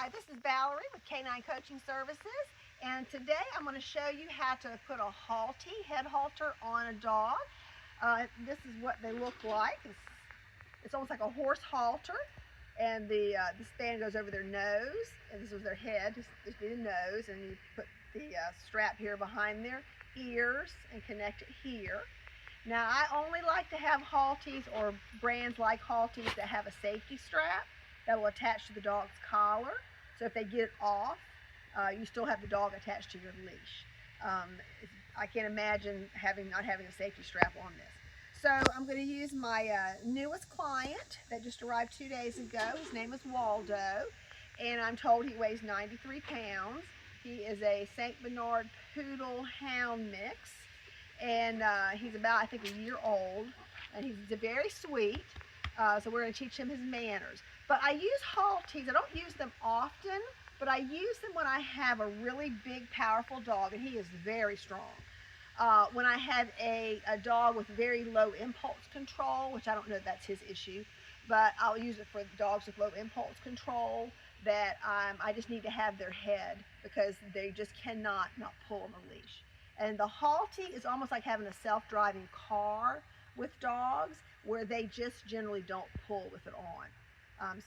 Hi, this is Valerie with Canine Coaching Services, and today I'm going to show you how to put a head halter on a dog. This is what they look like. It's almost like a horse halter, and this band goes over their nose, and this is their head. This be the nose, and you put the strap here behind their ears and connect it here. Now, I only like to have halties or brands like halties that have a safety strap that will attach to the dog's collar. So if they get it off, you still have the dog attached to your leash. I can't imagine not having a safety strap on this. So I'm going to use my newest client that just arrived 2 days ago. His name is Waldo, and I'm told he weighs 93 pounds. He is a St. Bernard Poodle Hound mix, and he's about, I think, a year old, and he's very sweet. So we're going to teach him his manners. But I use halties. I don't use them often, but I use them when I have a really big, powerful dog, and he is very strong. When I have a dog with very low impulse control, which I don't know if that's his issue, but I'll use it for dogs with low impulse control that I just need to have their head because they just cannot not pull on the leash. And the haltie is almost like having a self-driving car with dogs where they just generally don't pull with it on.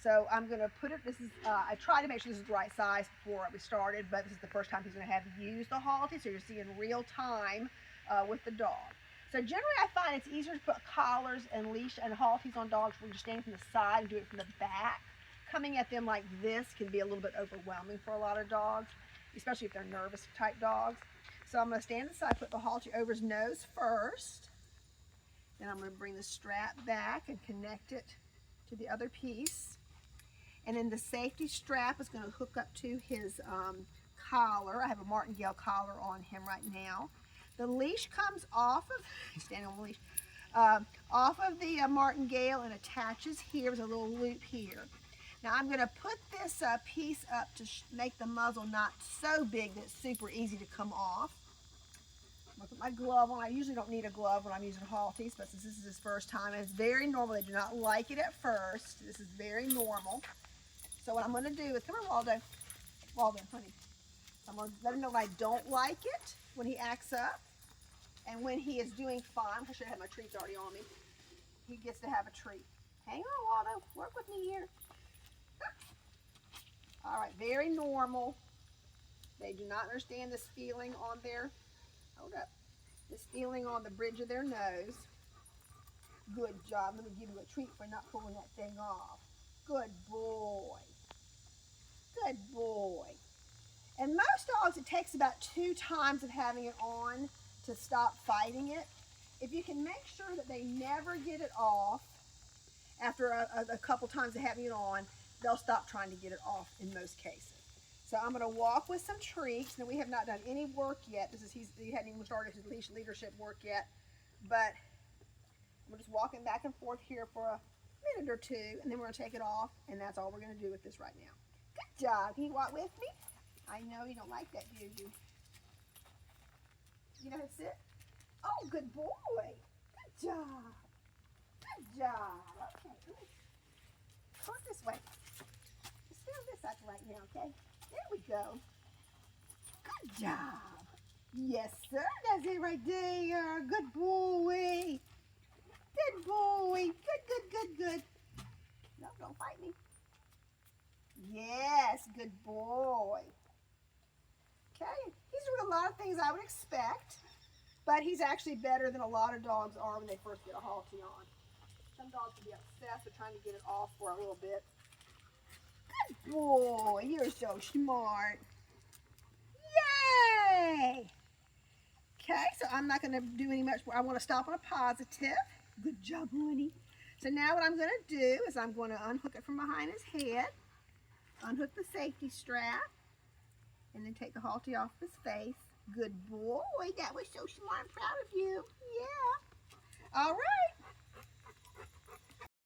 So I'm going to put it, I try to make sure this is the right size before we started, but this is the first time he's going to have to use the haltie, so you're seeing real time with the dog. So generally I find it's easier to put collars and leash and halties on dogs where you're standing from the side and do it from the back. Coming at them like this can be a little bit overwhelming for a lot of dogs, especially if they're nervous type dogs. So I'm going to stand aside, put the haltie over his nose first. Then I'm going to bring the strap back and connect it to the other piece. And then the safety strap is going to hook up to his collar. I have a martingale collar on him right now. The leash comes off of, he's standing on the leash, off of the martingale and attaches here. There's a little loop here. Now I'm going to put this piece up to make the muzzle not so big that it's super easy to come off. I'm going to put my glove on. I usually don't need a glove when I'm using halties, but since this is his first time, and it's very normal. They do not like it at first. This is very normal. So what I'm going to do is, come on, Waldo. Waldo, honey. I'm going to let him know I don't like it when he acts up. And when he is doing fine, I should have my treats already on me. He gets to have a treat. Hang on, Waldo. Work with me here. All right, very normal. They do not understand this feeling on their, hold up, this feeling on the bridge of their nose. Good job. Let me give you a treat for not pulling that thing off. Good boy. Good boy. And most dogs, it takes about 2 times of having it on to stop fighting it. If you can make sure that they never get it off after a couple times of having it on, they'll stop trying to get it off in most cases. So I'm going to walk with some treats. Now we have not done any work yet. He hadn't even started his leash leadership work yet, but we're just walking back and forth here for a minute or two, and then we're going to take it off, and that's all we're going to do with this right now. Good job. Can you walk with me? I know you don't like that, do you? You know how to sit? Oh, good boy. Good job. Good job. Okay, come this way. Just feel this up right now, okay? There we go. Good job. Yes, sir. That's it right there. Good boy. Good boy. Good. No, don't fight me. Yes, good boy. Okay, he's doing a lot of things I would expect, but he's actually better than a lot of dogs are when they first get a haltie on. Some dogs can be obsessed with trying to get it off for a little bit. Good boy, you're so smart. Yay! Okay, so I'm not going to do any much more. I want to stop on a positive. Good job, honey. So now what I'm going to do is I'm going to unhook it from behind his head, unhook the safety strap, and then take the haltie off his face. Good boy. That was so smart. I'm proud of you. Yeah. All right.